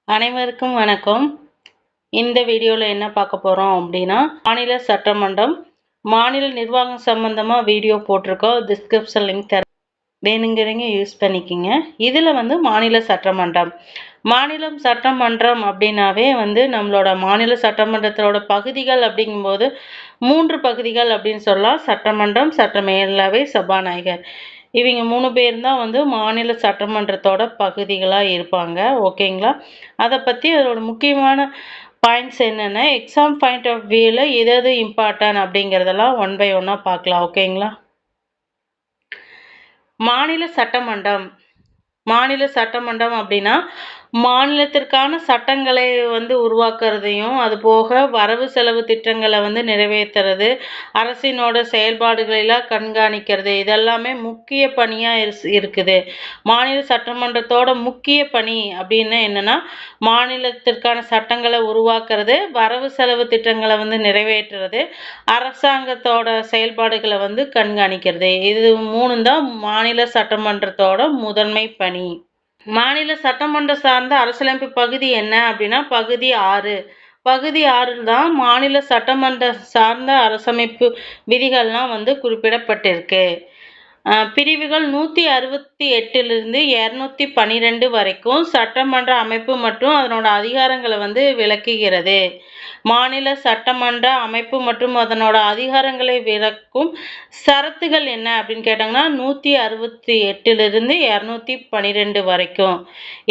அனைவருக்கும் வணக்கம். இந்த வீடியோல என்ன பார்க்க போறோம் அப்படின்னா, மாநில சட்டமன்றம், மாநில நிர்வாகம் சம்பந்தமா வீடியோ போட்டிருக்கோம். டிஸ்கிரிப்ஷன் லிங்க் தரேன். வேணுங்கிறவங்க யூஸ் பண்ணிக்கிங்க. இதுல மாநில சட்டமன்றம். மாநிலம் சட்டமன்றம் அப்படின்னாவே நம்மளோட மாநில சட்டமன்றத்தோட பகுதிகள் அப்படிங்கும்போது 3 பகுதிகள் அப்படின்னு சொல்லலாம். சட்டமன்றம், சட்டமேலவை, சபாநாயகர். இவங்க 3 பேர் தான் மாநில சட்டமன்றத்தோட பகுதிகளா இருப்பாங்க. ஓகேங்களா? அதை பத்தி அதோட முக்கியமான பாயிண்ட்ஸ் என்னென்ன, எக்ஸாம் பாயிண்ட் ஆஃப் வியூல எது எது இம்பார்ட்டன்ட் அப்படிங்கிறதெல்லாம் ஒன் பை ஒன்னா பார்க்கலாம். ஓகேங்களா? மாநில சட்டமன்றம். மாநில சட்டமன்றம் அப்படின்னா மாநிலத்திற்கான சட்டங்களை உருவாக்குறதையும், அது போக வரவு செலவு திட்டங்களை நிறைவேற்றுறது, அரசினோட செயல்பாடுகளெல்லாம் கண்காணிக்கிறது, இதெல்லாமே முக்கிய பணியா இருக்குது. மாநில சட்டமன்றத்தோட முக்கிய பணி அப்படின்னு என்னன்னா, மாநிலத்திற்கான சட்டங்களை உருவாக்குறது, வரவு செலவு திட்டங்களை நிறைவேற்றுறது, அரசாங்கத்தோட செயல்பாடுகளை கண்காணிக்கிறது. இது 3 தான் மாநில சட்டமன்றத்தோட முதன்மை பணி. மாநில சட்டமன்ற சார்ந்த அரசியலமைப்பு பகுதி என்ன அப்படின்னா பகுதி 6. பகுதி 6 தான் மாநில சட்டமன்ற சார்ந்த அரசமைப்பு விதிகள்லாம் குறிப்பிடப்பட்டிருக்கு. பிரிவுகள் 168லிருந்து 212 வரைக்கும் சட்டமன்ற அமைப்பு மற்றும் அதனோட அதிகாரங்களை விளக்குகிறது. மாநில சட்டமன்ற அமைப்பு மற்றும் அதனோட அதிகாரங்களை விளக்கும் சரத்துகள் என்ன அப்படின்னு கேட்டாங்கன்னா 168லிருந்து 212 வரைக்கும்.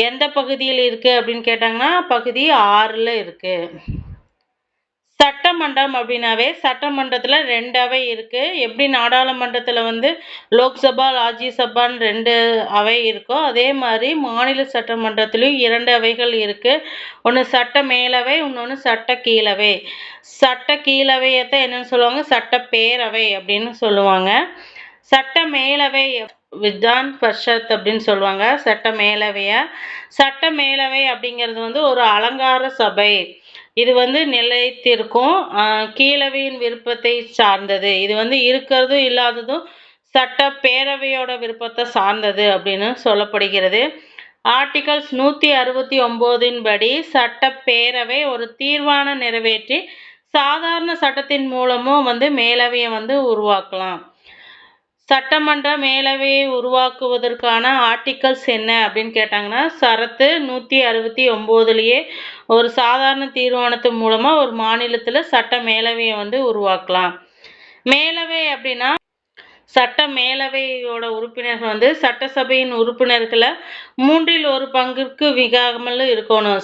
எந்த பகுதியில் இருக்கு அப்படின்னு கேட்டாங்கன்னா பகுதி 6ல இருக்கு. சட்டமன்றம் அப்படின்னாவே சட்டமன்றத்தில் 2 அவை இருக்கு. எப்படி நாடாளுமன்றத்தில் லோக்சபா, ராஜ்யசபான்னு 2 அவை இருக்கோ அதே மாதிரி மாநில சட்டமன்றத்திலையும் 2 அவைகள் இருக்கு. ஒன்று சட்ட மேலவை, இன்னொன்று சட்ட கீழவை. சட்ட கீழவையத்தான் என்னன்னு சொல்லுவாங்க, சட்டப்பேரவை அப்படின்னு சொல்லுவாங்க. சட்ட மேலவை விதான் பரிஷத் அப்படின்னு சொல்லுவாங்க. சட்ட மேலவைய. சட்ட மேலவை அப்படிங்கிறது ஒரு அலங்கார சபை. இது நிலைத்திருக்கும். கீழவையின் விருப்பத்தை சார்ந்தது. இது இருக்கிறதும் இல்லாததும் சட்டப்பேரவையோட விருப்பத்தை சார்ந்தது அப்படின்னு சொல்லப்படுகிறது. ஆர்டிகல்ஸ் 169 படி சட்டப்பேரவை ஒரு தீர்மானம் நிறைவேற்றி சாதாரண சட்டத்தின் மூலமும் மேலவையை உருவாக்கலாம். சட்டமன்ற மேலவையை உருவாக்குவதற்கான ஆர்டிகல்ஸ் என்ன அப்படின்னு கேட்டாங்கன்னா, சரத்து 169லேயே ஒரு சாதாரண தீர்மானத்தின் மூலமா ஒரு மாநிலத்தில் சட்ட மேலவையை உருவாக்கலாம். மேலவை அப்படின்னா சட்ட மேலவையோட உறுப்பினர்கள் சட்டசபையின் உறுப்பினர்களை 1/3 பங்குக்கு மிகாமல் இருக்கணும்.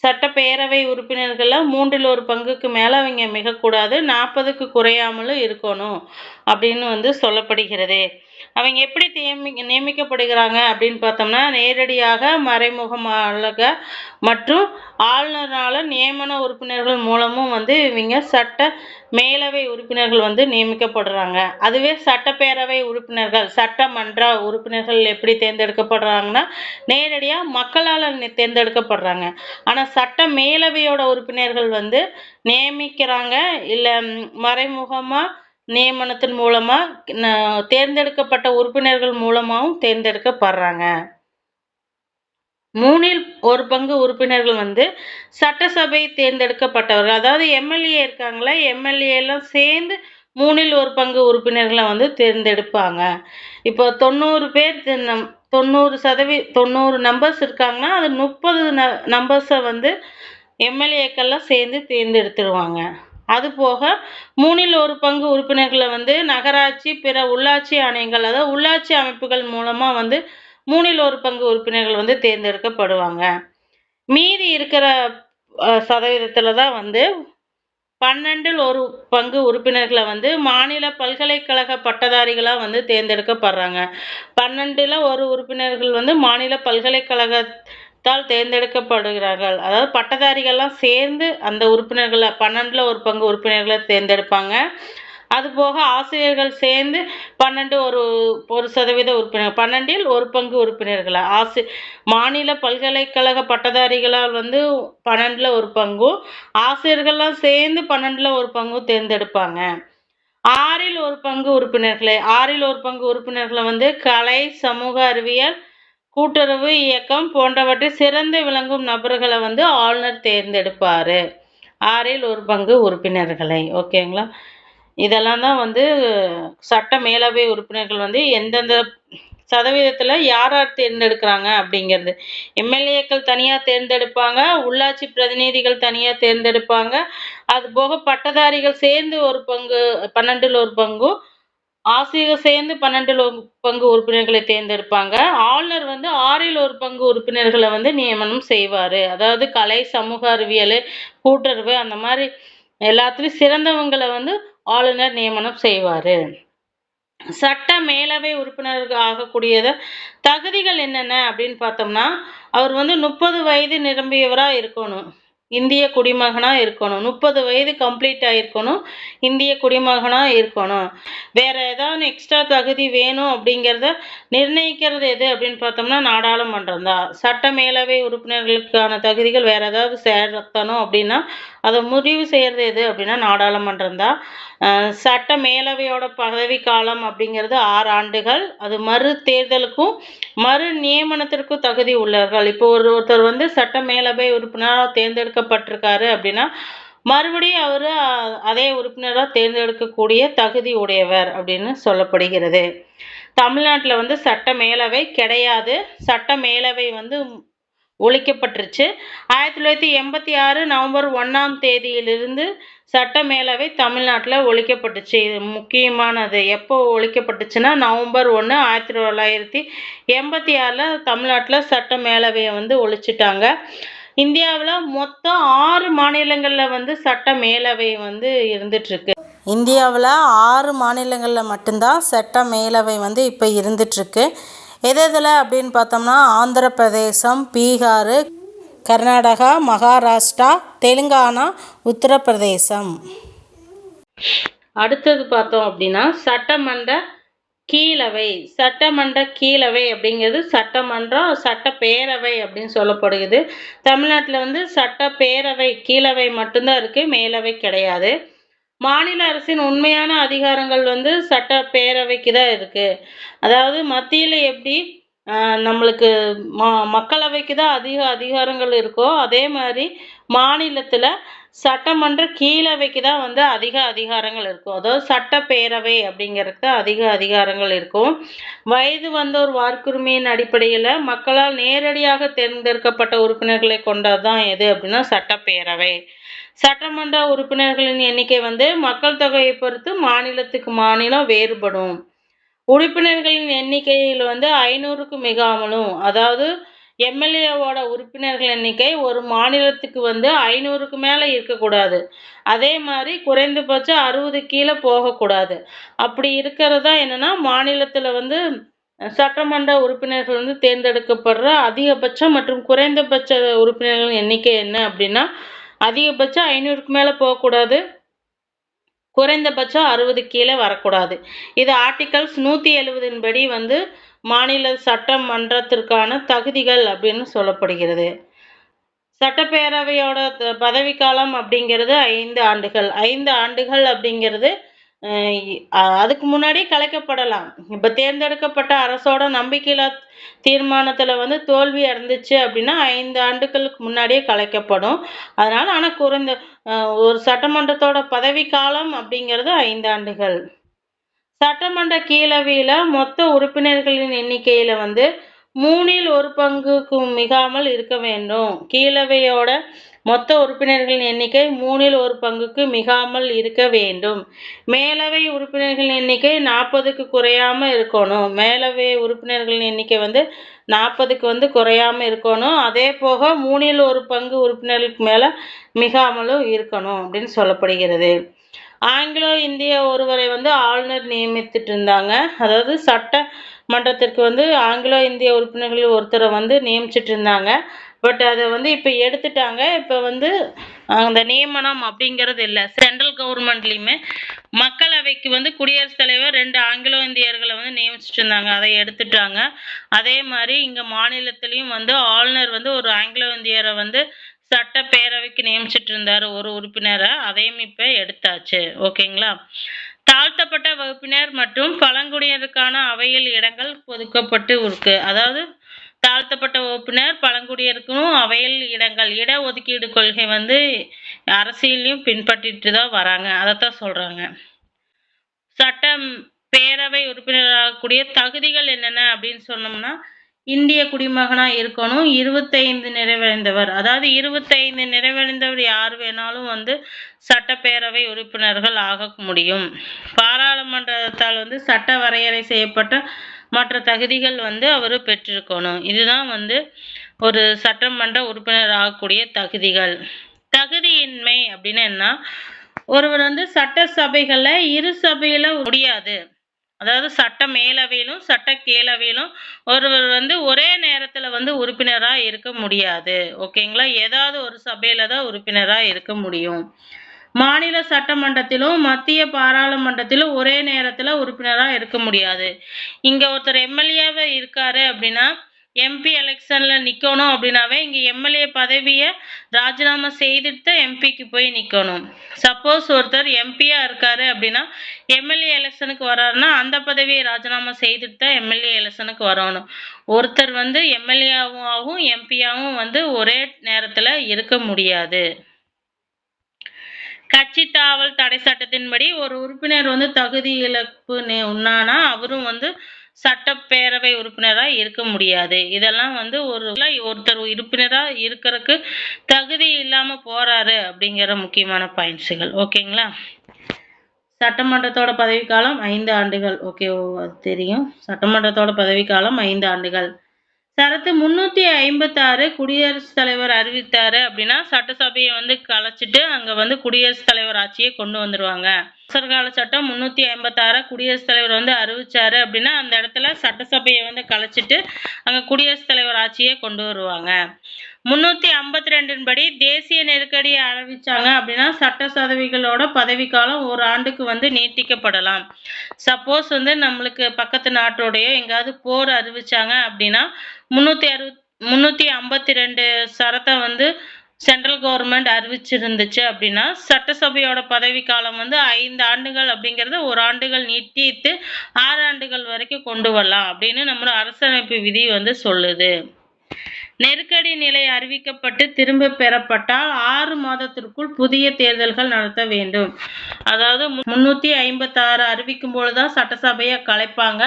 சட்டப்பேரவை உறுப்பினர்கள்ல 1/3 பங்குக்கு மேல அவங்க மிகக்கூடாது, 40க்கு குறையாமலும் இருக்கணும் அப்படின்னு சொல்லப்படுகிறது. அவங்க எப்படி நியமிக்கப்படுகிறாங்க அப்படின்னு பார்த்தோம்னா, நேரடியாக, மறைமுகமாக மற்றும் ஆளுநரால நியமன உறுப்பினர்கள் மூலமும் இவங்க சட்ட மேலவை உறுப்பினர்கள் நியமிக்கப்படுறாங்க. அதுவே சட்டப்பேரவை உறுப்பினர்கள், சட்டமன்ற உறுப்பினர்கள் எப்படி தேர்ந்தெடுக்கப்படுறாங்கன்னா நேரடியா மக்களால் தேர்ந்தெடுக்கப்படுறாங்க. ஆனா சட்ட மேலவையோட உறுப்பினர்கள் நியமிக்கிறாங்க, இல்ல மறைமுகமா நியமனத்தின் மூலமா தேர்ந்தெடுக்கப்பட்ட உறுப்பினர்கள் மூலமாகவும் தேர்ந்தெடுக்கப்படுறாங்க. 1/3 பங்கு உறுப்பினர்கள் சட்டசபை தேர்ந்தெடுக்கப்பட்டவர்கள். அதாவது எம்எல்ஏ இருக்காங்களா, எம்எல்ஏ எல்லாம் சேர்ந்து 1/3 பங்கு உறுப்பினர்களை தேர்ந்தெடுப்பாங்க. இப்போ 90 பேர் 90% நம்பர்ஸ் இருக்காங்கன்னா அது 30 நம்பர்ஸை எம்எல்ஏக்கள்லாம் சேர்ந்து தேர்ந்தெடுத்துருவாங்க. அது போக 1/3 பங்கு உறுப்பினர்களை நகராட்சி, பிற உள்ளாட்சி ஆணையங்கள், அதாவது உள்ளாட்சி அமைப்புகள் மூலமா 1/3 பங்கு உறுப்பினர்கள் தேர்ந்தெடுக்கப்படுவாங்க. மீதி இருக்கிற சதவீதத்தில் தான் 1/2 பங்கு உறுப்பினர்களை மாநில பல்கலைக்கழக பட்டதாரிகளாக தேர்ந்தெடுக்கப்படுறாங்க. 1/2 உறுப்பினர்கள் மாநில பல்கலைக்கழகத்தால் தேர்ந்தெடுக்கப்படுகிறார்கள். அதாவது பட்டதாரிகள்லாம் சேர்ந்து அந்த உறுப்பினர்களை 1/2 பங்கு உறுப்பினர்களை தேர்ந்தெடுப்பாங்க. அதுபோக ஆசிரியர்கள் சேர்ந்து 1% உறுப்பினர், 1/2 பங்கு உறுப்பினர்களை மாநில பல்கலைக்கழக பட்டதாரிகளால் 1/2 பங்கும், ஆசிரியர்கள்லாம் சேர்ந்து 1/2 பங்கும் தேர்ந்தெடுப்பாங்க. 1/6 பங்கு உறுப்பினர்களை 1/6 பங்கு உறுப்பினர்களை கலை, சமூக அறிவியல் கூட்டுறவு இயக்கம் போன்றவற்றில் சிறந்து விளங்கும் நபர்களை வந்து ஆளுநர் தேர்ந்தெடுப்பார். 6ல் 1 பங்கு உறுப்பினர்களை. ஓகேங்களா? இதெல்லாம் தான் வந்து சட்ட மேலவை உறுப்பினர்கள் வந்து எந்தெந்த சதவீதத்தில் யார் யார் தேர்ந்தெடுக்கிறாங்க அப்படிங்கிறது. எம்எல்ஏக்கள் தனியாக தேர்ந்தெடுப்பாங்க, உள்ளாட்சி பிரதிநிதிகள் தனியாக தேர்ந்தெடுப்பாங்க, அது போக பட்டதாரிகள் சேர்ந்து 1 பங்கு 12ல் 1 பங்கும், ஆசிரியர் சேர்ந்து 12ல் 1 பங்கு உறுப்பினர்களை தேர்ந்தெடுப்பாங்க. ஆளுநர் வந்து 6ல் 1 பங்கு உறுப்பினர்களை வந்து நியமனம் செய்வார். அதாவது கலை, சமூக அறிவியல், கூட்டுறவு அந்த மாதிரி எல்லாத்துலேயும் சிறந்தவங்களை வந்து ஆளுநர் நியமனம் செய்வார். சட்ட மேலவை உறுப்பினர்கள் ஆகக்கூடியத தகுதிகள் என்னென்ன அப்படின்னு பார்த்தோம்னா, அவர் வந்து 30 வயது நிரம்பியவரா இருக்கணும். இந்திய குடிமகனா இருக்கணும். 30 வயது கம்ப்ளீட் ஆயிருக்கணும். இந்திய குடிமகனா இருக்கணும். வேற ஏதாவது எக்ஸ்ட்ரா தகுதி வேணும் அப்படிங்கிறத நிர்ணயிக்கிறது எது அப்படின்னு பார்த்தோம்னா நாடாளுமன்றம் தான். சட்ட மேலவை உறுப்பினர்களுக்கான தகுதிகள் வேற ஏதாவது சேர்த்தணும் அப்படின்னா அதை முடிவு செய்யறது எது அப்படின்னா நாடாளுமன்றம் தான். சட்ட மேலவையோட பதவி காலம் அப்படிங்கிறது 6 ஆண்டுகள். அது மறு தேர்தலுக்கும் மறு நியமனத்திற்கும் தகுதி உள்ளவர்கள். இப்போ ஒருத்தர் வந்து சட்ட மேலவை உறுப்பினராக தேர்ந்தெடுக்கப்பட்டிருக்காரு அப்படின்னா மறுபடியும் அவர் அதே உறுப்பினராக தேர்ந்தெடுக்கக்கூடிய தகுதி உடையவர் அப்படின்னு சொல்லப்படுகிறது. தமிழ்நாட்டில் வந்து சட்ட மேலவை கிடையாது. சட்ட மேலவை வந்து ஒழிக்கப்பட்டுருச்சு. 1986 நவம்பர் 1ஆம் தேதியிலிருந்து சட்ட மேலவை தமிழ்நாட்டில் ஒழிக்கப்பட்டுச்சு. இது முக்கியமானது. எப்போ ஒழிக்கப்பட்டுச்சுன்னா நவம்பர் 1 1986 தமிழ்நாட்டில் சட்ட மேலவையை வந்து ஒழிச்சிட்டாங்க. இந்தியாவில் மொத்தம் 6 மாநிலங்களில் வந்து சட்ட மேலவை வந்து இருந்துட்டுருக்கு. இந்தியாவில் 6 மாநிலங்களில் மட்டும்தான் சட்ட மேலவை வந்து இப்போ இருந்துட்டுருக்கு. எதில் அப்படின்னு பார்த்தோம்னா ஆந்திர பிரதேசம், பீகார், கர்நாடகா, மகாராஷ்டிரா, தெலுங்கானா, உத்தரப்பிரதேசம். அடுத்தது பார்த்தோம் அப்படின்னா சட்டமன்ற கீழவை. சட்டமன்ற கீழவை அப்படிங்கிறது சட்டமன்றம், சட்டப்பேரவை அப்படின்னு சொல்லப்படுகிறது. தமிழ்நாட்டில் வந்து சட்டப்பேரவை கீழவை மட்டும்தான் இருக்குது, மேலவை கிடையாது. மாநில அரசின் உண்மையான அதிகாரங்கள் வந்து சட்டப்பேரவைக்கு தான் இருக்குது. அதாவது மத்தியில் எப்படி நம்மளுக்கு மக்களவைக்கு தான் அதிக அதிகாரங்கள் இருக்கோ அதே மாதிரி மாநிலத்தில் சட்டமன்ற கீழவைக்கு தான் வந்து அதிக அதிகாரங்கள் இருக்கும். அதாவது சட்டப்பேரவை அப்படிங்கிறதுக்கு அதிக அதிகாரங்கள் இருக்கும். வயது வந்தோர் வாக்குரிமையின் அடிப்படையில் மக்களால் நேரடியாக தேர்ந்தெடுக்கப்பட்ட உறுப்பினர்களை கொண்டது தான் எது அப்படின்னா சட்டப்பேரவை. சட்டமன்ற உறுப்பினர்களின் எண்ணிக்கை வந்து மக்கள் தொகையை பொறுத்து மாநிலத்துக்கு மாநிலம் வேறுபடும். உறுப்பினர்களின் எண்ணிக்கையில் வந்து 500க்கு மிகாமலும், அதாவது எம்எல்ஏவோட உறுப்பினர்கள் எண்ணிக்கை ஒரு மாநிலத்துக்கு வந்து 500க்கு மேலே இருக்கக்கூடாது. அதே மாதிரி குறைந்தபட்சம் 60 கீழே போகக்கூடாது. அப்படி இருக்கிறது தான் என்னன்னா மாநிலத்தில் வந்து சட்டமன்ற உறுப்பினர்கள் வந்து தேர்ந்தெடுக்கப்படுற அதிகபட்சம் மற்றும் குறைந்தபட்ச உறுப்பினர்களின் எண்ணிக்கை என்ன அப்படின்னா அதிகபட்சம் 500க்கு மேலே போகக்கூடாது, குறைந்தபட்சம் 60 கீழே வரக்கூடாது. இது ஆர்டிகல்ஸ் 170 படி வந்து மாநில சட்டமன்றத்திற்கான தகுதிகள் அப்படின்னு சொல்லப்படுகிறது. சட்டப்பேரவையோட பதவிக்காலம் அப்படிங்கிறது 5 ஆண்டுகள். 5 ஆண்டுகள் அப்படிங்கிறது அதுக்கு முன்னாடியே கலைக்கப்படலாம். இப்போ தேர்ந்தெடுக்கப்பட்ட அரசோட நம்பிக்கையில்லா தீர்மானத்தில் வந்து தோல்வி அடைந்துச்சு அப்படின்னா 5 ஆண்டுகளுக்கு முன்னாடியே கலைக்கப்படும். அதனால் ஆனால் குறைந்த ஒரு சட்டமன்றத்தோட பதவிக்காலம் அப்படிங்கிறது 5 ஆண்டுகள். சட்டமன்ற கீழவையில் மொத்த உறுப்பினர்களின் எண்ணிக்கையில் வந்து 3ல் 1 பங்குக்கு மிகாமல் இருக்க வேண்டும். கீழவையோட மொத்த உறுப்பினர்களின் எண்ணிக்கை 3ல் 1 பங்குக்கு மிகாமல் இருக்க வேண்டும். மேலவை உறுப்பினர்களின் எண்ணிக்கை 40க்கு குறையாமல் இருக்கணும். மேலவை உறுப்பினர்களின் எண்ணிக்கை வந்து 40க்கு வந்து குறையாமல் இருக்கணும். அதே போக 3ல் 1 பங்கு உறுப்பினர்களுக்கு மேலே மிகாமலும் இருக்கணும் அப்படின்னு சொல்லப்படுகிறது. ஆங்கிலோ இந்திய ஒருவரை வந்து ஆளுநர் நியமித்துட்டு இருந்தாங்க. அதாவது சட்டமன்றத்திற்கு வந்து ஆங்கிலோ இந்திய உறுப்பினர்களில் ஒருத்தரை வந்து நியமிச்சிட்டு இருந்தாங்க. பட் அதை வந்து இப்போ எடுத்துட்டாங்க. இப்போ வந்து அந்த நியமனம் அப்படிங்கிறது இல்லை. சென்ட்ரல் கவர்மெண்ட்லேயுமே மக்களவைக்கு வந்து குடியரசுத் தலைவர் 2 ஆங்கிலோ இந்தியர்களை வந்து நியமிச்சிட்டு இருந்தாங்க. அதை எடுத்துட்டாங்க. அதே மாதிரி இங்கே மாநிலத்திலையும் வந்து ஆளுநர் வந்து ஒரு ஆங்கிலோ இந்தியரை வந்து சட்டப்பேரவைக்கு நியமிச்சிட்டு இருந்தார் ஒரு உறுப்பினரை. அதையும் இப்போ எடுத்தாச்சு. ஓகேங்களா? தாழ்த்தப்பட்ட வகுப்பினர் மற்றும் பழங்குடியினருக்கான அவையில் இடங்கள் ஒதுக்கப்பட்டு இருக்கு. அதாவது தாழ்த்தப்பட்ட வகுப்பினர் பழங்குடியினருக்கும் அவையில் இடங்கள் இடஒதுக்கீடு கொள்கை வந்து அரசியலையும் பின்பற்றிட்டு தான் வராங்க. அதைத்தான் சொல்றாங்க. சட்டம் பேரவை உறுப்பினராகக்கூடிய தகுதிகள் என்னென்ன அப்படின்னு சொன்னோம்னா, இந்திய குடிமகனா இருக்கணும், 25 நிறைவடைந்தவர். அதாவது 25 நிறைவடைந்தவர் யார் வேணாலும் வந்து சட்டப்பேரவை உறுப்பினர்கள் ஆக முடியும். பாராளுமன்றத்தால் வந்து சட்ட வரையறை செய்யப்பட்ட மற்ற தகுதிகள் வந்து அவர் பெற்றிருக்கணும். இதுதான் வந்து ஒரு சட்டமன்ற உறுப்பினர் ஆகக்கூடிய தகுதிகள். தகுதியின்மை அப்படின்னு என்ன, ஒருவர் வந்து சட்டசபைகள்ல இரு சபையில முடியாது. அதாவது சட்ட மேலவையிலும் சட்ட கீழவையிலும் ஒருவர் வந்து ஒரே நேரத்துல வந்து உறுப்பினரா இருக்க முடியாது. ஓகேங்களா? ஏதாவது ஒரு சபையில தான் உறுப்பினரா இருக்க முடியும். மாநில சட்டமன்றத்திலும் மத்திய பாராளுமன்றத்திலும் ஒரே நேரத்துல உறுப்பினரா இருக்க முடியாது. இங்க ஒருத்தர் எம்எல்ஏவா இருக்காரு அப்படின்னா, எம்பி எலெக்ஷன்ல நிக்கணும் அப்படின்னாவே இங்க எம்எல்ஏ பதவியை ராஜினாமா செய்துட்டு எம்பிக்கு போய் நிக்கணும். சப்போஸ் ஒருத்தர் எம்பியா இருக்காரு அப்படின்னா எம்எல்ஏ எலெக்ஷனுக்கு வர்றாருன்னா அந்த பதவியை ராஜினாமா செய்துட்டு தான் எம்எல்ஏ எலெக்ஷனுக்கு வரணும். ஒருத்தர் வந்து எம்எல்ஏவாகவும் எம்பியாவும் வந்து ஒரே நேரத்துல இருக்க முடியாது. கட்சி தாவல் தடை சட்டத்தின்படி ஒரு உறுப்பினர் வந்து தகுதி இழப்பு உண்ணானா அவரும் வந்து சட்டப்பேரவை உறுப்பினரா இருக்க முடியாது. இதெல்லாம் வந்து ஒருத்தர் உறுப்பினரா இருக்கிறதுக்கு தகுதி இல்லாம போறாரு அப்படிங்கிற முக்கியமான பாயிண்ட்ஸுகள். ஓகேங்களா? சட்டமன்றத்தோட பதவிக்காலம் 5 ஆண்டுகள். ஓகே, அது தெரியும். சட்டமன்றத்தோட பதவிக்காலம் 5 ஆண்டுகள். சரத்து 356 குடியரசுத் தலைவர் அறிவித்தாரு அப்படின்னா சட்டசபையை வந்து கலைச்சிட்டு அங்க வந்து குடியரசுத் தலைவர் ஆட்சியை கொண்டு வந்துருவாங்க. அவசரகால சட்டம் 356 குடியரசுத் தலைவர் வந்து அறிவிச்சாரு அப்படின்னா அந்த இடத்துல சட்டசபையை வந்து கலைச்சிட்டு அங்க குடியரசுத் தலைவர் ஆட்சியை கொண்டு வருவாங்க. 352 படி தேசிய நெருக்கடியை அறிவிச்சாங்க அப்படின்னா சட்டசபைகளோட பதவிக்காலம் 1 ஆண்டுக்கு வந்து நீட்டிக்கப்படலாம். சப்போஸ் வந்து நம்மளுக்கு பக்கத்து நாட்டோடைய எங்காவது போர் அறிவிச்சாங்க அப்படின்னா 352 சரத்தை வந்து சென்ட்ரல் கவர்மெண்ட் அறிவிச்சிருந்துச்சு அப்படின்னா சட்டசபையோட பதவிக்காலம் வந்து 5 ஆண்டுகள் அப்படிங்கறது 1 ஆண்டுகள் நீட்டித்து 6 ஆண்டுகள் வரைக்கும் கொண்டு வரலாம் அப்படின்னு நம்ம அரசமைப்பு விதி வந்து சொல்லுது. நெருக்கடி நிலை அறிவிக்கப்பட்டு திரும்ப பெறப்பட்டால் 6 மாதத்திற்குள் புதிய தேர்தல்கள் நடத்த வேண்டும். அதாவது 356 அறிவிக்கும் பொழுதுதான் சட்டசபையை கலைப்பாங்க.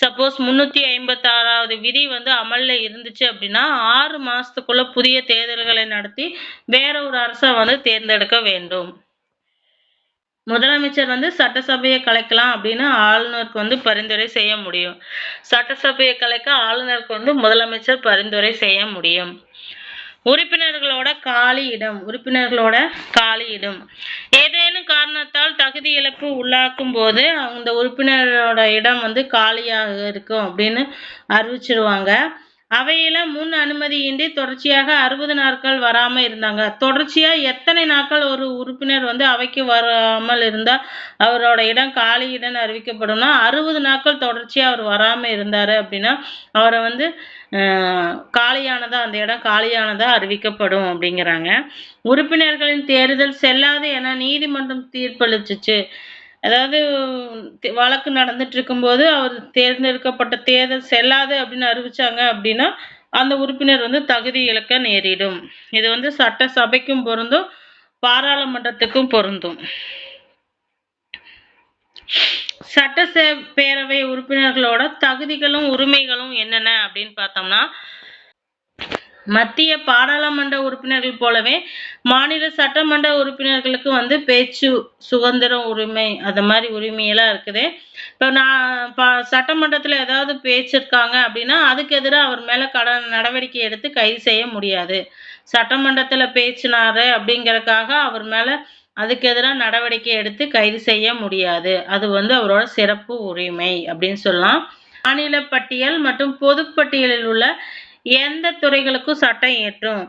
சப்போஸ் 356வது விதி வந்து அமல்ல இருந்துச்சு அப்படின்னா 6 மாசத்துக்குள்ள புதிய தேர்தல்களை நடத்தி வேற ஒரு அரசை வந்து தேர்ந்தெடுக்க வேண்டும். முதலமைச்சர் வந்து சட்டசபையை கலைக்கலாம் அப்படின்னு ஆளுநருக்கு வந்து பரிந்துரை செய்ய முடியும். சட்டசபையை கலைக்க ஆளுநருக்கு வந்து முதலமைச்சர் பரிந்துரை செய்ய முடியும். உறுப்பினர்களோட காலி இடம் ஏதேனும் காரணத்தால் தகுதி இழப்பு உள்ளாக்கும் போது அந்த உறுப்பினரோட இடம் வந்து காலியாக இருக்கும் அப்படின்னு அறிவிச்சிருவாங்க. அவையில முன் அனுமதியின்றி தொடர்ச்சியாக 60 நாட்கள் வராம இருந்தாங்க. தொடர்ச்சியா எத்தனை நாட்கள் ஒரு உறுப்பினர் வந்து அவைக்கு வராமல் இருந்தா அவரோட இடம் காலி இடம் அறிவிக்கப்படும்னா 60 நாட்கள் தொடர்ச்சியா அவர் வராம இருந்தாரு அப்படின்னா அவரை வந்து அந்த இடம் காலியானதா அறிவிக்கப்படும் அப்படிங்கிறாங்க. உறுப்பினர்களின் தேர்தல் செல்லாது என நீதிமன்றம் தீர்ப்பளிச்சுச்சு. அதாவது வழக்கு நடந்துட்டு இருக்கும்போது அவர் தேர்ந்தெடுக்கப்பட்ட தேர்தல் செல்லாது அப்படின்னு அறிவிச்சாங்க அப்படின்னா அந்த உறுப்பினர் வந்து தகுதி இழக்க நேரிடும். இது வந்து சட்டசபைக்கும் பொருந்தும் பாராளுமன்றத்துக்கும் பொருந்தும். சட்டப்பேரவை உறுப்பினர்களோட தகுதிகளும் உரிமைகளும் என்னென்ன அப்படின்னு பார்த்தோம்னா மத்திய பாராளுமன்ற உறுப்பினர்கள் போலவே மாநில சட்டமன்ற உறுப்பினர்களுக்கு வந்து பேச்சு சுதந்திரம் உரிமை அந்த மாதிரி உரிமையெல்லாம் இருக்குது. இப்போ நான் சட்டமன்றத்தில் ஏதாவது பேச்சிருக்காங்க அப்படின்னா அதுக்கு எதிராக அவர் மேலே நடவடிக்கை எடுத்து கைது செய்ய முடியாது. சட்டமன்றத்தில் பேச்சினாரு அப்படிங்கறதுக்காக அவர் மேலே அதுக்கு எதிராக நடவடிக்கை எடுத்து கைது செய்ய முடியாது. அது வந்து அவரோட சிறப்பு உரிமை அப்படின்னு சொல்லலாம். மாநில பட்டியல் மற்றும் பொதுப்பட்டியலில் உள்ள எந்த துறைகளுக்கும் சட்டம் இயற்றும்.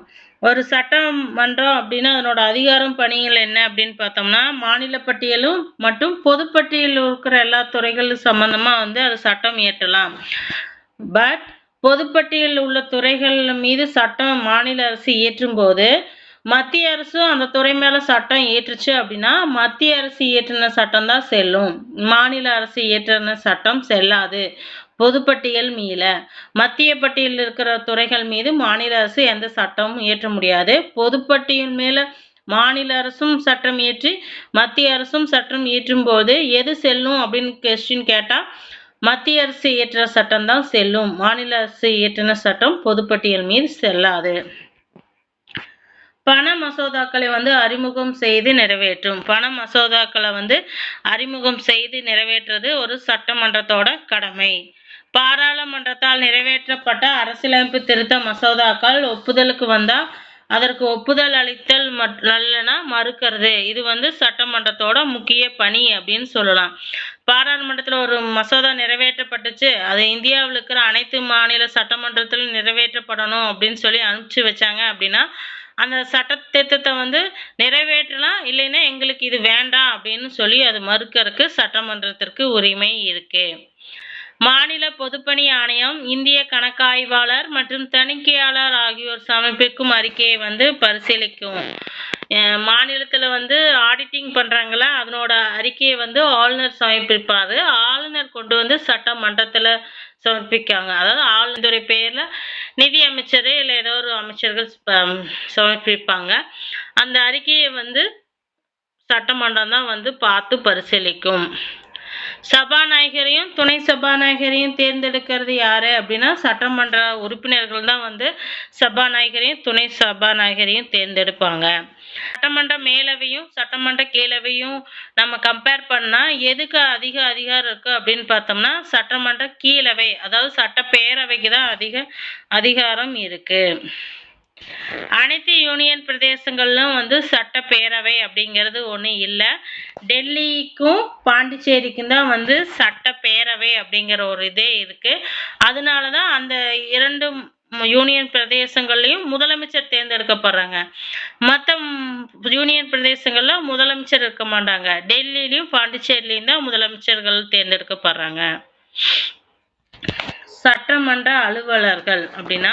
ஒரு சட்டமன்றம் அப்படின்னா அதனோட அதிகாரம் பணிகள் என்ன அப்படின்னு பார்த்தோம்னா மாநில பட்டியலும் மற்றும் பொதுப்பட்டியலில் இருக்கிற எல்லா துறைகளும் சம்பந்தமா வந்து அது சட்டம் இயற்றலாம். பட் பொதுப்பட்டியலில் உள்ள துறைகள் மீது சட்டம் மாநில அரசு இயற்றும் போது மத்திய அரசும் அந்த துறை மேல சட்டம் இயற்றுச்சு அப்படின்னா மத்திய அரசு இயற்றின சட்டம் தான் செல்லும். மாநில அரசு இயற்றின சட்டம் செல்லாது. பொதுப்பட்டியல் மீள மத்திய பட்டியலில் இருக்கிற துறைகள் மீது மாநில அரசு எந்த சட்டமும் இயற்ற முடியாது. பொதுப்பட்டியல் மேல மாநில அரசும் சட்டம் இயற்றி மத்திய அரசும் சட்டம் இயற்றும் போது எது செல்லும் அப்படின்னு கொஸ்டின் கேட்டா மத்திய அரசு இயற்ற சட்டம் தான் செல்லும். மாநில அரசு இயற்றின சட்டம் பொதுப்பட்டியல் மீது செல்லாது. பண மசோதாக்களை அறிமுகம் செய்து நிறைவேற்றும். பண மசோதாக்களை அறிமுகம் செய்து நிறைவேற்றுறது ஒரு சட்டமன்றத்தோட கடமை. பாராளுமன்றத்தால் நிறைவேற்றப்பட்ட அரசியலமைப்பு திருத்த மசோதாக்கள் ஒப்புதலுக்கு வந்தா அதற்கு ஒப்புதல் அளித்தல் அல்லனா மறுக்கிறது. இது சட்டமன்றத்தோட முக்கிய பணி அப்படின்னு சொல்லலாம். பாராளுமன்றத்தில் ஒரு மசோதா நிறைவேற்றப்பட்டுச்சு, அது இந்தியாவில் இருக்கிற அனைத்து மாநில சட்டமன்றத்திலும் நிறைவேற்றப்படணும் அப்படின்னு சொல்லி அனுப்பிச்சு வச்சாங்க அப்படின்னா அந்த சட்ட திட்டத்தை நிறைவேற்றலாம், இல்லைன்னா எங்களுக்கு இது வேண்டாம் அப்படின்னு சொல்லி அது மறுக்கறதுக்கு சட்டமன்றத்திற்கு உரிமை இருக்கு. மாநில பொதுப்பணி ஆணையம் இந்திய கணக்காய்வாளர் மற்றும் தணிக்கையாளர் ஆகியோர் சமர்ப்பிக்கும் அறிக்கையை பரிசீலிக்கும். மாநிலத்துல ஆடிட்டிங் பண்றாங்களா, அதனோட அறிக்கையை ஆளுநர் சமர்ப்பிப்பாரு. ஆளுநர் கொண்டு சட்டமன்றத்துல சமர்ப்பிக்காங்க. அதாவது ஆளுநருடைய பேர்ல நிதி அமைச்சர் இல்லை ஏதோ ஒரு அமைச்சர்கள் சமர்ப்பிப்பாங்க. அந்த அறிக்கையை சட்டமன்றம் தான் பார்த்து பரிசீலிக்கும். சபாநாயகரையும் துணை சபாநாயகரையும் தேர்ந்தெடுக்கிறது யாரு அப்படின்னா சட்டமன்ற உறுப்பினர்கள் தான் சபாநாயகரையும் துணை சபாநாயகரையும் தேர்ந்தெடுப்பாங்க. சட்டமன்ற மேலவையும் சட்டமன்ற கீழவையும் நம்ம கம்பேர் பண்ணா எதுக்கு அதிக அதிகாரம் இருக்கு அப்படின்னு பார்த்தோம்னா சட்டமன்ற கீழவை, அதாவது சட்டப்பேரவைக்கு தான் அதிக அதிகாரம் இருக்கு. அனைத்து யூனியன் பிரதேசங்களிலும் சட்டப்பேரவை அப்படிங்கிறது ஒண்ணு இல்ல. டெல்லிக்கும் பாண்டிச்சேரிக்கும் தான் சட்டப்பேரவை அப்படிங்கிற ஒரு இதே இருக்கு. அதனாலதான் அந்த 2 யூனியன் பிரதேசங்கள்லயும் முதலமைச்சர் தேர்ந்தெடுக்கப்படுறாங்க. மற்ற யூனியன் பிரதேசங்கள்ல முதலமைச்சர் இருக்க மாட்டாங்க. டெல்லியிலயும் பாண்டிச்சேரியிலையும் தான் முதலமைச்சர்கள் தேர்ந்தெடுக்கப்படுறாங்க. சட்டமன்ற அலுவலர்கள் அப்படின்னா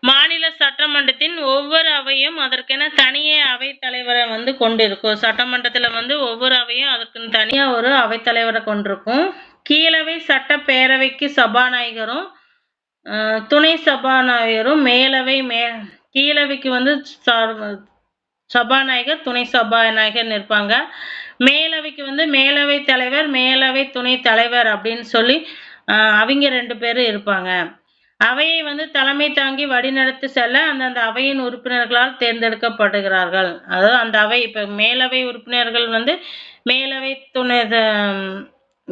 மாநில சட்டமன்றத்தின் ஒவ்வொரு அவையும் அதற்கென தனியே அவைத்தலைவரை கொண்டிருக்கும். சட்டமன்றத்துல ஒவ்வொரு அவையும் அதற்கு தனியா ஒரு அவைத்தலைவரை கொண்டிருக்கும். கீழவை சட்டப்பேரவைக்கு சபாநாயகரும் துணை சபாநாயகரும் மேலவை கீழவைக்கு சபாநாயகர் துணை சபாநாயகர் இருப்பாங்க. மேலவைக்கு மேலவை தலைவர் மேலவை துணை தலைவர் அப்படின்னு சொல்லி அவங்க 2 பேரும் இருப்பாங்க. அவையை தலைமை தாங்கி வழிநடத்தி செல்ல அந்தந்த அவையின் உறுப்பினர்களால் தேர்ந்தெடுக்கப்படுகிறார்கள். அதாவது அந்த அவை இப்ப மேலவை உறுப்பினர்கள்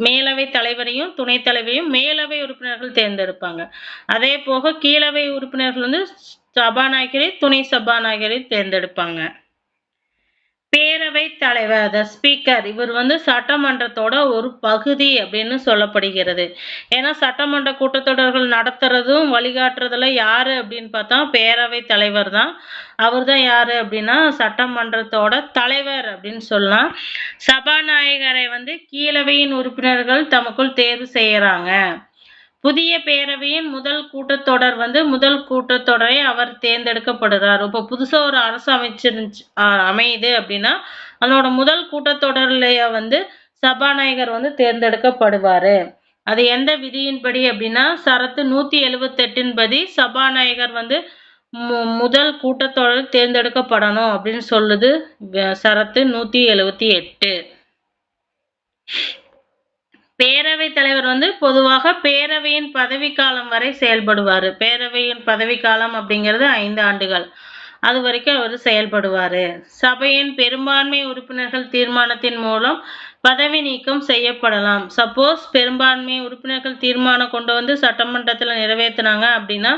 மேலவை தலைவரையும் துணை தலைவரையும் மேலவை உறுப்பினர்கள் தேர்ந்தெடுப்பாங்க. அதே போக கீழவை உறுப்பினர்கள் சபாநாயகரை துணை சபாநாயகரை தேர்ந்தெடுப்பாங்க. பேரவை தலைவர் த ஸ்பீக்கர் இவர் சட்டமன்றத்தோட ஒரு பகுதி அப்படின்னு சொல்லப்படுகிறது. ஏன்னா சட்டமன்ற கூட்டத்தொடர்கள் நடத்துறதும் வழிகாட்டுறதுல யாரு அப்படின்னு பார்த்தா பேரவை தலைவர் தான். அவர் தான் யாரு அப்படின்னா சட்டமன்றத்தோட தலைவர் அப்படின்னு சொல்லலாம். சபாநாயகரை கீழவையின் உறுப்பினர்கள் தமக்குள் தேர்வு செய்யறாங்க. புதிய பேரவையின் முதல் கூட்டத்தொடர் முதல் கூட்டத்தொடரை அவர் தேர்ந்தெடுக்கப்படுகிறார். இப்போ புதுசா ஒரு அரசு அமையுது அப்படின்னா அதனோட முதல் கூட்டத்தொடர்லயே சபாநாயகர் தேர்ந்தெடுக்கப்படுவாரு. அது எந்த விதியின்படி அப்படின்னா சரத்து 178 படி சபாநாயகர் முதல் கூட்டத்தொடர் தேர்ந்தெடுக்கப்படணும் அப்படின்னு சொல்லுது சரத்து 178. பேரவைத் தலைவர் பொதுவாக பேரவையின் பதவிக்காலம் வரை செயல்படுவாரு. பேரவையின் பதவிக்காலம் அப்படிங்கிறது 5 ஆண்டுகள். அது வரைக்கும் அவர் செயல்படுவாரு. சபையின் பெரும்பான்மை உறுப்பினர்கள் தீர்மானத்தின் மூலம் பதவி நீக்கம் செய்யப்படலாம். சப்போஸ் பெரும்பான்மை உறுப்பினர்கள் தீர்மானம் கொண்டு சட்டமன்றத்துல நிறைவேற்றினாங்க அப்படின்னா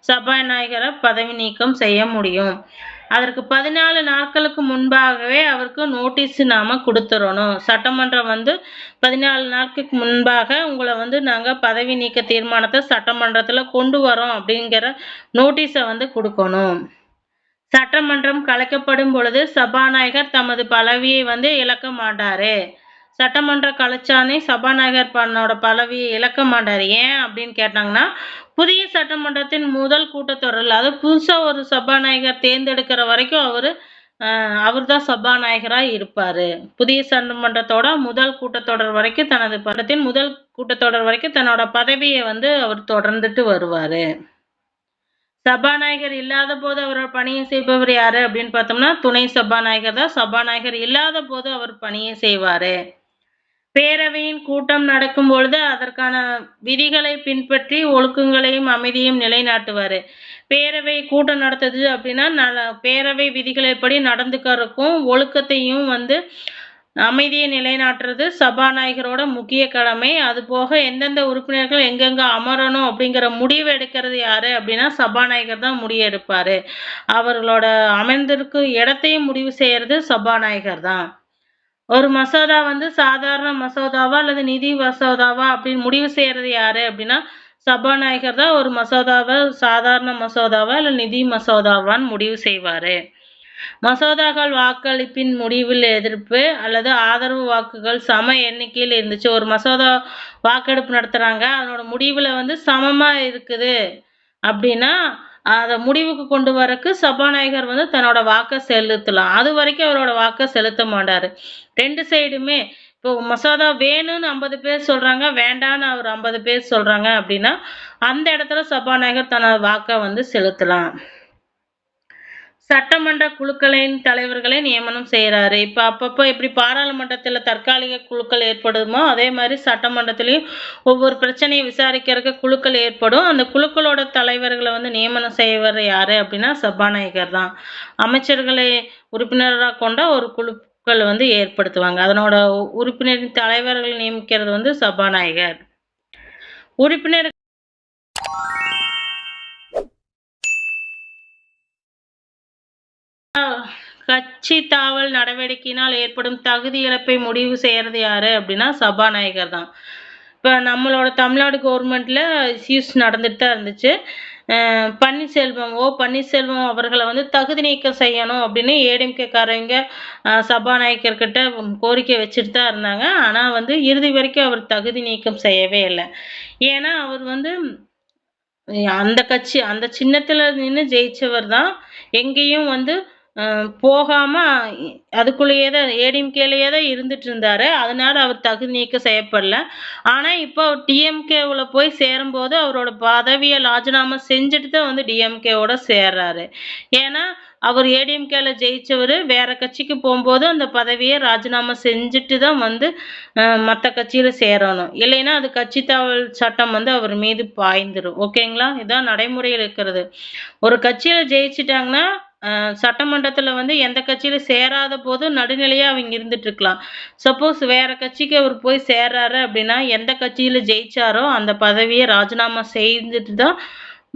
சபாநாயகரை பதவி நீக்கம் செய்ய முடியும். அதற்கு 14 நாட்களுக்கு முன்பாகவே அவருக்கு நோட்டீஸ் நாம கொடுத்துடணும். சட்டமன்றம் 14 நாட்களுக்கு முன்பாக உங்களை நாங்க பதவி நீக்க தீர்மானத்தை சட்டமன்றத்துல கொண்டு வரோம் அப்படிங்கிற நோட்டீஸை கொடுக்கணும். சட்டமன்றம் கலைக்கப்படும் பொழுது சபாநாயகர் தமது பதவியை இழக்க மாட்டாரு. சட்டமன்ற கலைச்சானே சபாநாயகர் பண்ணோட பதவியை இழக்க மாட்டாரு. ஏன் அப்படின்னு கேட்டாங்கன்னா புதிய சட்டமன்றத்தின் முதல் கூட்டத்தொடரில் அதாவது புதுசா ஒரு சபாநாயகர் தேர்ந்தெடுக்கிற வரைக்கும் அவரு அவர் தான் சபாநாயகராக இருப்பார். புதிய சட்டமன்றத்தோட முதல் கூட்டத்தொடர் வரைக்கும் முதல் கூட்டத்தொடர் வரைக்கும் தன்னோட பதவியை வந்து அவர் தொடர்ந்துட்டு வருவார். சபாநாயகர் இல்லாத போது அவரோட பணியை செய்பவர் யாரு அப்படின்னு பார்த்தோம்னா துணை சபாநாயகர் தான். சபாநாயகர் இல்லாத போது அவர் பணியை செய்வார். பேரவையின் கூட்டம் நடக்கும் பொழுது அதற்கான விதிகளை பின்பற்றி ஒழுக்கங்களையும் அமைதியையும் நிலைநாட்டுவார். பேரவை கூட்டம் நடத்துது அப்படின்னா பேரவை விதிகளைப்படி நடந்துக்கிறதுக்கும் ஒழுக்கத்தையும் வந்து அமைதியை நிலைநாட்டுறது சபாநாயகரோட முக்கிய கடமை. அது போக எந்தெந்த உறுப்பினர்கள் எங்கெங்க அமரணும் அப்படிங்கிற முடிவு எடுக்கிறது யாரு அப்படின்னா சபாநாயகர் தான் முடிவு எடுப்பாரு. அவர்களோட அமர்ந்திருக்கும் இடத்தையும் முடிவு செய்யறது சபாநாயகர் தான். ஒரு மசோதா வந்து சாதாரண மசோதாவா அல்லது நிதி மசோதாவா அப்படின்னு முடிவு செய்யறது யாரு அப்படின்னா சபாநாயகர் தான் ஒரு மசோதாவை சாதாரண மசோதாவா இல்லை நிதி மசோதாவான்னு முடிவு செய்வாரு. மசோதாக்கள் வாக்களிப்பின் முடிவில் எதிர்ப்பு அல்லது ஆதரவு வாக்குகள் சம எண்ணிக்கையில் இருந்துச்சு. ஒரு மசோதா வாக்கெடுப்பு நடத்துறாங்க, அதனோட முடிவுல வந்து சமமா இருக்குது அப்படின்னா அதை முடிவுக்கு கொண்டு வரக்கு சபாநாயகர் வந்து தன்னோட வாக்கை செலுத்தலாம். அது வரைக்கும் அவரோட வாக்கை செலுத்த மாட்டாரு. ரெண்டு சைடுமே இப்போ மசோதா வேணும்னு 50 பேர் சொல்றாங்க, வேண்டான்னு அவர் 50 பேர் சொல்றாங்க அப்படின்னா அந்த இடத்துல சபாநாயகர் தன்னோட வாக்கை வந்து செலுத்தலாம். சட்டமன்ற குழுக்களின் தலைவர்களை நியமனம் செய்யறாரு. இப்ப அப்பப்போ எப்படி பாராளுமன்றத்துல தற்காலிக குழுக்கள் ஏற்படுமோ அதே மாதிரி சட்டமன்றத்திலையும் ஒவ்வொரு பிரச்சனையை விசாரிக்கிறதுக்கு குழுக்கள் ஏற்படும். அந்த குழுக்களோட தலைவர்களை வந்து நியமனம் செய்வர் யாரு அப்படின்னா சபாநாயகர் தான். அமைச்சர்களை உறுப்பினராக கொண்ட ஒரு குழுக்கள் வந்து ஏற்படுத்துவாங்க. அதனோட உறுப்பினரின் தலைவர்களை நியமிக்கிறது வந்து சபாநாயகர். உறுப்பினர் கட்சி தாவல் நடவடிக்கையினால் ஏற்படும் தகுதி இழப்பை முடிவு செய்யறது யாரு அப்படின்னா சபாநாயகர் தான். இப்போ நம்மளோட தமிழ்நாடு கவர்மெண்ட்ல இஷ்யூஸ் நடந்துட்டு தான் இருந்துச்சு. பன்னீர்செல்வம் அவர்களை வந்து தகுதி நீக்கம் செய்யணும் அப்படின்னு ஏடிஎம்கேக்காரங்க சபாநாயகர்கிட்ட கோரிக்கை வச்சுட்டு தான் இருந்தாங்க. ஆனால் வந்து இறுதி வரைக்கும் அவர் தகுதி நீக்கம் செய்யவே இல்லை. ஏன்னா அவர் வந்து அந்த கட்சி அந்த சின்னத்துல நின்று ஜெயிச்சவர் தான். எங்கேயும் வந்து போகாம அதுக்குள்ளேயே தான் ஏடிஎம்கேலயே தான் இருந்துட்டு இருந்தாரு. அதனால அவர் தகுதி நீக்கம் செய்யப்படல. ஆனா இப்போ அவர் டிஎம்கேவுல போய் சேரும்போது அவரோட பதவியை ராஜினாமா செஞ்சுட்டு தான் வந்து டிஎம்கேவோட சேர்றாரு. ஏன்னா அவர் ஏடிஎம்கேல ஜெயிச்சவர் வேற கட்சிக்கு போகும்போது அந்த பதவியை ராஜினாமா செஞ்சுட்டு தான் வந்து மற்ற கட்சியில சேரணும். இல்லைன்னா அது கட்சி தாவல் சட்டம் வந்து அவர் மீது பாய்ந்துடும். ஓகேங்களா? இதான் நடைமுறையில் இருக்கிறது. ஒரு கட்சியில ஜெயிச்சிட்டாங்கன்னா சட்டமன்றத்துல வந்து எந்த கட்சியில சேராத போது நடுநிலையா அவங்க இருந்துட்டு இருக்கலாம். சப்போஸ் வேற கட்சிக்கு அவர் போய் சேர்றாரு அப்படின்னா எந்த கட்சியில ஜெயிச்சாரோ அந்த பதவியை ராஜினாமா செய்துட்டு தான்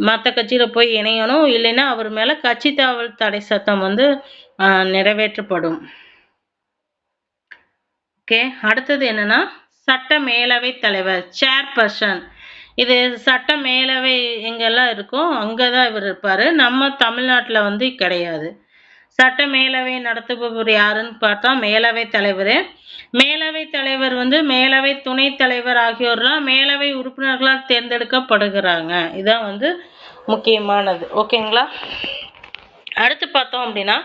மற்ற கட்சியில போய் இணையணும். இல்லைன்னா அவர் மேல கட்சி தாவல் தடை சட்டம் வந்து நிறைவேற்றப்படும். ஓகே, அடுத்தது என்னன்னா சட்ட மேலவை தலைவர் சேர்பர்சன். இது சட்ட மேலவை எங்கெல்லாம் இருக்கோ அங்கதான் இவர் இருப்பாரு. நம்ம தமிழ்நாட்டுல வந்து கிடையாது. சட்ட மேலவை நடத்துபவர் யாருன்னு பார்த்தா மேலவை தலைவர். மேலவை தலைவர் வந்து மேலவை துணை தலைவர் ஆகியோர்லாம் மேலவை உறுப்பினர்களால் தேர்ந்தெடுக்கப்படுகிறாங்க. இதான் வந்து முக்கியமானது. ஓகேங்களா? அடுத்து பார்த்தோம் அப்படின்னா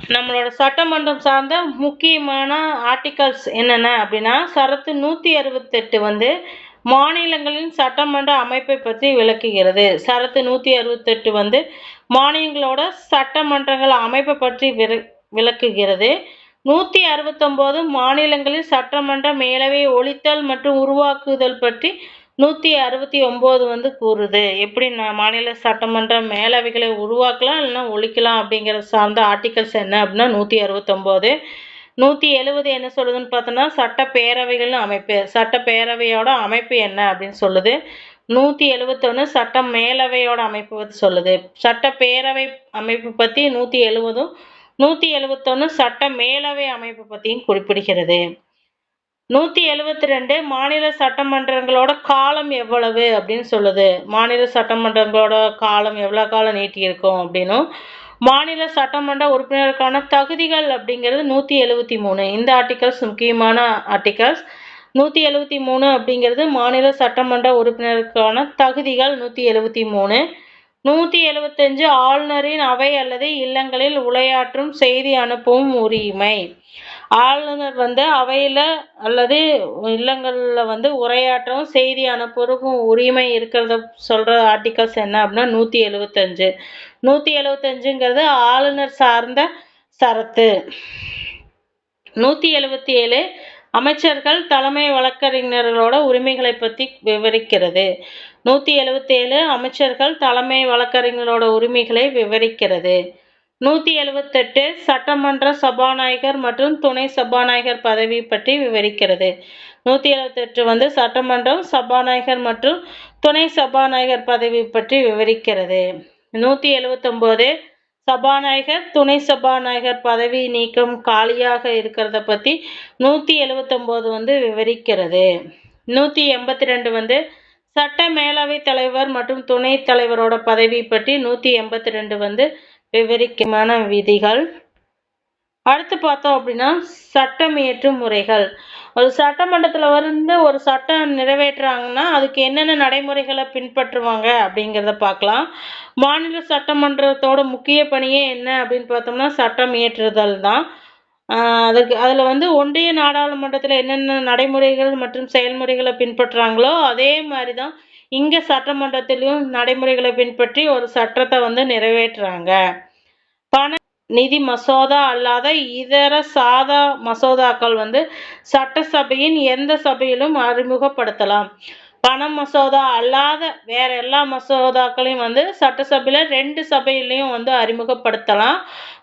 நம்மளோட சட்டமன்றம் சார்ந்த முக்கியமான ஆர்டிகல்ஸ் என்னென்ன அப்படின்னா சரத்து 168 வந்து மாநிலங்களின் சட்டமன்ற அமைப்பை பற்றி விளக்குகிறது. சரத்து 168 வந்து மாநிலங்களோட சட்டமன்றங்கள் அமைப்பை பற்றி விளக்குகிறது. 169 மாநிலங்களில் சட்டமன்ற மேலவை ஒழித்தல் மற்றும் உருவாக்குதல் பற்றி 169 வந்து கூறுது. எப்படி மாநில சட்டமன்ற மேலவைகளை உருவாக்கலாம் இல்லைன்னா ஒழிக்கலாம் அப்படிங்கிற சார்ந்த ஆர்டிகல்ஸ் என்ன அப்படின்னா 169. 170 என்ன சொல்லுதுன்னு பார்த்தோம்னா சட்டப்பேரவைகள்னு அமைப்பு. சட்டப்பேரவையோட அமைப்பு என்ன அப்படின்னு சொல்லுது. 171 சட்ட மேலவையோட அமைப்பு பற்றி சொல்லுது. சட்டப்பேரவை அமைப்பு பற்றி 170, 171 சட்ட மேலவை அமைப்பு பற்றியும் குறிப்பிடுகிறது. 172 மாநில சட்டமன்றங்களோட காலம் எவ்வளவு அப்படின்னு சொல்லுது. மாநில சட்டமன்றங்களோட காலம் எவ்வளவு காலம் நீட்டி இருக்கும் அப்படின்னும் மாநில சட்டமன்ற உறுப்பினருக்கான தகுதிகள் அப்படிங்கிறது 173. இந்த ஆர்டிகல்ஸ் முக்கியமான ஆர்டிகல்ஸ். 173 அப்படிங்கிறது மாநில சட்டமன்ற உறுப்பினருக்கான தகுதிகள் 173. 175 ஆளுநரின் அவை அல்லது இல்லங்களில் உரையாற்றும் செய்தி அனுப்பவும் உரிமை. ஆளுநர் வந்து அவையில் அல்லது இல்லங்களில் உரையாற்றவும் செய்தி அனுப்புறதுக்கும் உரிமை இருக்கிறத சொல்கிற ஆர்டிகல்ஸ் என்ன அப்படின்னா 175. 175ங்கிறது ஆளுநர் சார்ந்த சரத்து. 177 அமைச்சர்கள் தலைமை வழக்கறிஞர்களோட உரிமைகளை பற்றி விவரிக்கிறது. 177 அமைச்சர்கள் தலைமை வழக்கறிஞர்களோட உரிமைகளை விவரிக்கிறது. 178 சட்டமன்ற சபாநாயகர் மற்றும் துணை சபாநாயகர் பதவி பற்றி விவரிக்கிறது. 178 சட்டமன்றம் சபாநாயகர் மற்றும் துணை சபாநாயகர் பதவி பற்றி விவரிக்கிறது. 179 சபாநாயகர் துணை சபாநாயகர் பதவி நீக்கம் காலியாக இருக்கிறத பற்றி 179 விவரிக்கிறது. 182 சட்ட மேலவை தலைவர் மற்றும் துணை தலைவரோட பதவி பற்றி 182 விவரிக்கமான விதிகள். அடுத்து பார்த்தோம் அப்படின்னா சட்டம் இயற்றும் முறைகள். ஒரு சட்டமன்றத்தில் ஒரு சட்டம் நிறைவேற்றுறாங்கன்னா அதுக்கு என்னென்ன நடைமுறைகளை பின்பற்றுவாங்க அப்படிங்கிறத பார்க்கலாம். மாநில சட்டமன்றத்தோட முக்கிய பணியே என்ன அப்படின்னு பார்த்தோம்னா சட்டம் இயற்றுதல் தான். அதில் ஒன்றிய நாடாளுமன்றத்தில் என்னென்ன நடைமுறைகள் மற்றும் செயல்முறைகளை பின்பற்றுறாங்களோ அதே மாதிரி தான் இங்கே சட்டமன்றத்திலையும் நடைமுறைகளை பின்பற்றி ஒரு சட்டத்தை நிறைவேற்றுறாங்க. பண நிதி மசோதா அல்லாத இதர சாதா மசோதாக்கள் சட்டசபையின் எந்த சபையிலும் அறிமுகப்படுத்தலாம். பண மசோதா அல்லாத வேற எல்லா மசோதாக்களையும் சட்டசபையில 2 சபையிலையும் அறிமுகப்படுத்தலாம்.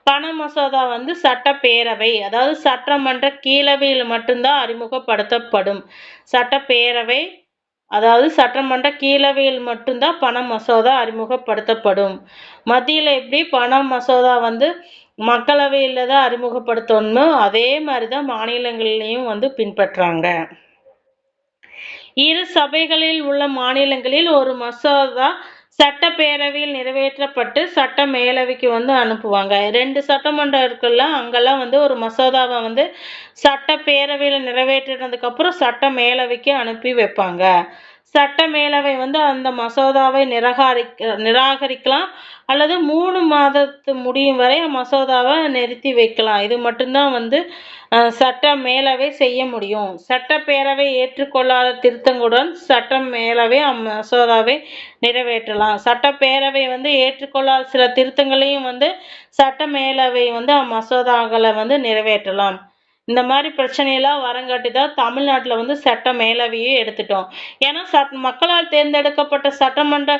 பண மசோதா சட்டப்பேரவை அதாவது சட்டமன்ற கீழவையில் மட்டும்தான் அறிமுகப்படுத்தப்படும். சட்டப்பேரவை அதாவது சட்டமன்ற கீழவையில் மட்டும்தான் பண மசோதா அறிமுகப்படுத்தப்படும். மத்தியில் எப்படி பண மசோதா மக்களவையில் தான் அறிமுகப்படுத்தணுமோ அதே மாதிரி தான் மாநிலங்கள்லையும் பின்பற்றாங்க. இரு சபைகளில் உள்ள மாநிலங்களில் ஒரு மசோதா சட்டப்பேரவையில் நிறைவேற்றப்பட்டு சட்ட மேலவைக்கு அனுப்புவாங்க. 2 சட்டமன்றம் இருக்குல்ல அங்கெல்லாம் ஒரு மசோதாவை சட்டப்பேரவையில் நிறைவேற்றினதுக்கு அப்புறம் சட்ட மேலவைக்கு அனுப்பி வைப்பாங்க. சட்ட மேலவை அந்த மசோதாவை நிராகரிக்கலாம் அல்லது 3 மாதத்து முடியும் வரை மசோதாவை நிறுத்தி வைக்கலாம். இது மட்டும்தான் சட்ட மேலவை செய்ய முடியும். சட்டப்பேரவை ஏற்றுக்கொள்ளாத திருத்தங்களுடன் சட்ட மேலவை மசோதாவை நிறைவேற்றலாம். சட்டப்பேரவை ஏற்றுக்கொள்ளாத சில திருத்தங்களையும் சட்ட மேலவை மசோதாக்களை நிறைவேற்றலாம். இந்த மாதிரி பிரச்சனையெல்லாம் வரங்காட்டி தான் தமிழ்நாட்டில் சட்ட மேலவையே எடுத்துட்டோம். ஏன்னா மக்களால் தேர்ந்தெடுக்கப்பட்ட சட்டமன்ற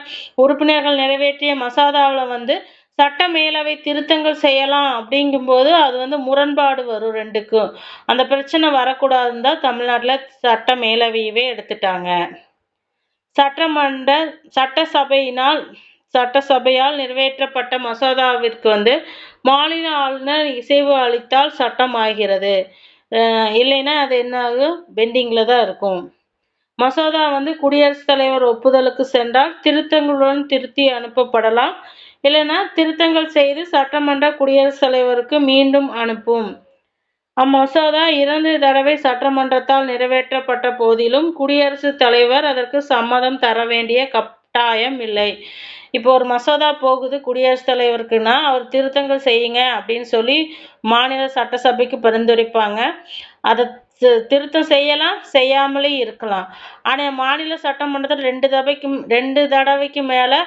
உறுப்பினர்கள் நிறைவேற்றிய மசோதாவில் சட்ட மேலவை திருத்தங்கள் செய்யலாம் அப்படிங்கும்போது அது முரண்பாடு வரும் 2க்கும். அந்த பிரச்சனை வரக்கூடாதுன்னு தான் தமிழ்நாட்டில் சட்ட மேலவையவே எடுத்துட்டாங்க. சட்டசபையால் நிறைவேற்றப்பட்ட மசோதாவிற்கு மாநில ஆளுநர் இசைவு அளித்தால் சட்டம் ஆகிறது. இல்லைன்னா அது என்ன ஆகும், பெண்டிங்கில் தான் இருக்கும். மசோதா குடியரசுத் தலைவர் ஒப்புதலுக்கு சென்றால் திருத்தங்களுடன் திருத்தி அனுப்பப்படலாம். இல்லைன்னா திருத்தங்கள் செய்து சட்டமன்ற குடியரசுத் தலைவருக்கு மீண்டும் அனுப்பும். அம்மசோதா 2 தடவை சட்டமன்றத்தால் நிறைவேற்றப்பட்ட போதிலும் குடியரசுத் தலைவர் அதற்கு சம்மதம் தர வேண்டிய கட்டாயம் இல்லை. இப்போ ஒரு மசோதா போகுது குடியரசுத் தலைவருக்குன்னா அவர் திருத்தங்கள் செய்யுங்க அப்படின்னு சொல்லி மாநில சட்டசபைக்கு பரிந்துரைப்பாங்க. அதை திருத்தம் செய்யலாம், செய்யாமலே இருக்கலாம். ஆனால் மாநில சட்டமன்றத்தில் 2 தடவைக்கு மேலே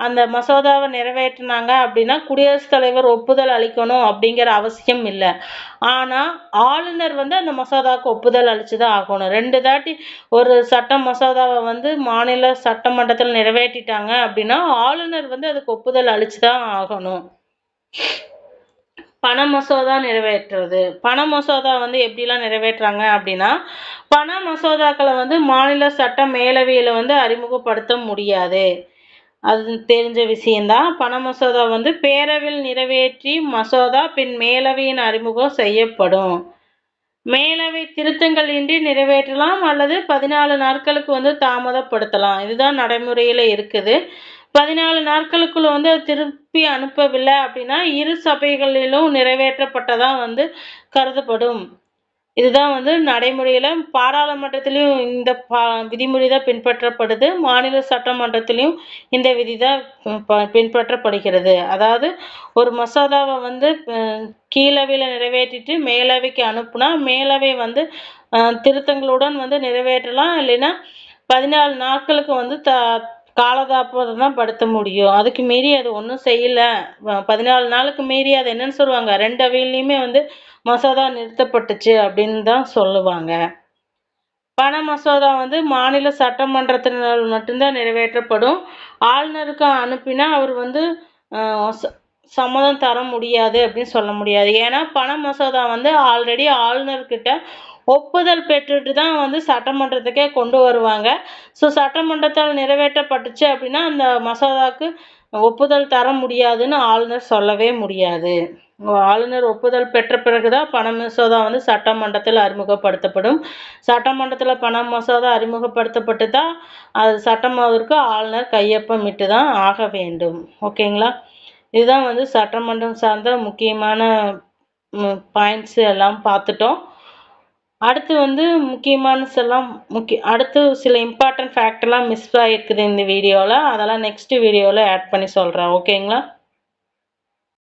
அந்த மசோதாவை நிறைவேற்றினாங்க அப்படின்னா குடியரசுத் தலைவர் ஒப்புதல் அளிக்கணும் அப்படிங்கிற அவசியம் இல்லை. ஆனால் ஆளுநர் அந்த மசோதாவுக்கு ஒப்புதல் அளிச்சுதான் ஆகணும். 2 தாட்டி ஒரு சட்ட மசோதாவை மாநில சட்டமன்றத்தில் நிறைவேற்றிட்டாங்க அப்படின்னா ஆளுநர் அதுக்கு ஒப்புதல் அளிச்சுதான் ஆகணும். பண மசோதா நிறைவேற்றுறது. பண மசோதா எப்படிலாம் நிறைவேற்றுறாங்க அப்படின்னா பண மசோதாக்களை மாநில சட்ட மேலவையில் அறிமுகப்படுத்த முடியாது. அது தெரிஞ்ச விஷயம்தான். பண மசோதா பேரவையில் நிறைவேற்றி மசோதா பின் மேலவையின் அறிமுகம் செய்யப்படும். மேலவை திருத்தங்கள் இன்றி நிறைவேற்றலாம் அல்லது 14 நாட்களுக்கு தாமதப்படுத்தலாம். இதுதான் நடைமுறையில் இருக்குது. 14 நாட்களுக்குள்ள அது திருப்பி அனுப்பவில்லை அப்படின்னா இரு சபைகளிலும் நிறைவேற்றப்பட்டதா கருதப்படும். இதுதான் வந்து நடைமுறையில் பாராளுமன்றத்திலையும் இந்த விதிமுறை தான் பின்பற்றப்படுது. மாநில சட்டமன்றத்திலையும் இந்த விதி தான் பின்பற்றப்படுகிறது. அதாவது ஒரு மசோதாவை வந்து கீழவையில் நிறைவேற்றிட்டு மேலவைக்கு அனுப்புனா மேலவை வந்து திருத்தங்களுடன் வந்து நிறைவேற்றலாம். இல்லைன்னா 14 நாட்களுக்கு வந்து காலதாமதம் தான் படுத்த முடியும். அதுக்கு மீறி அது ஒன்றும் செய்யலை, 14 நாளுக்கு மீறி அது என்னன்னு சொல்லுவாங்க, 2 அவையிலையுமே வந்து மசோதா நிறுத்தப்பட்டுச்சு அப்படின்னு தான் சொல்லுவாங்க. பண மசோதா வந்து மாநில சட்டமன்றத்தினால் மட்டும்தான் நிறைவேற்றப்படும். ஆளுநருக்கு அனுப்பினா அவர் வந்து சம்மதம் தர முடியாது அப்படின்னு சொல்ல முடியாது. ஏன்னா பண மசோதா வந்து ஆல்ரெடி ஆளுநர்கிட்ட ஒப்புதல் பெற்றுட்டு தான் வந்து சட்டமன்றத்துக்கே கொண்டு வருவாங்க. ஸோ சட்டமன்றத்தால் நிறைவேற்றப்பட்டுச்சு அப்படின்னா அந்த மசோதாவுக்கு ஒப்புதல் தர முடியாதுன்னு ஆளுநர் சொல்லவே முடியாது. ஆளுநர் ஒப்புதல் பெற்ற பிறகுதான் பண மசோதா வந்து சட்டமன்றத்தில் அறிமுகப்படுத்தப்படும். சட்டமன்றத்தில் பண மசோதா அறிமுகப்படுத்தப்பட்டு தான் அது சட்டமாவதற்கு ஆளுநர் கையொப்பமிட்டு தான் ஆக வேண்டும். ஓகேங்களா? இதுதான் வந்து சட்டமன்றம் சார்ந்த முக்கியமான பாயிண்ட்ஸ் எல்லாம் பார்த்துட்டோம். அடுத்து வந்து அடுத்து சில இம்பார்ட்டன்ட் ஃபேக்டர்லாம் மிஸ் ஆகிருக்குது இந்த வீடியோவில். அதெல்லாம் நெக்ஸ்ட் வீடியோவில் ஆட் பண்ணி சொல்கிறேன். ஓகேங்களா?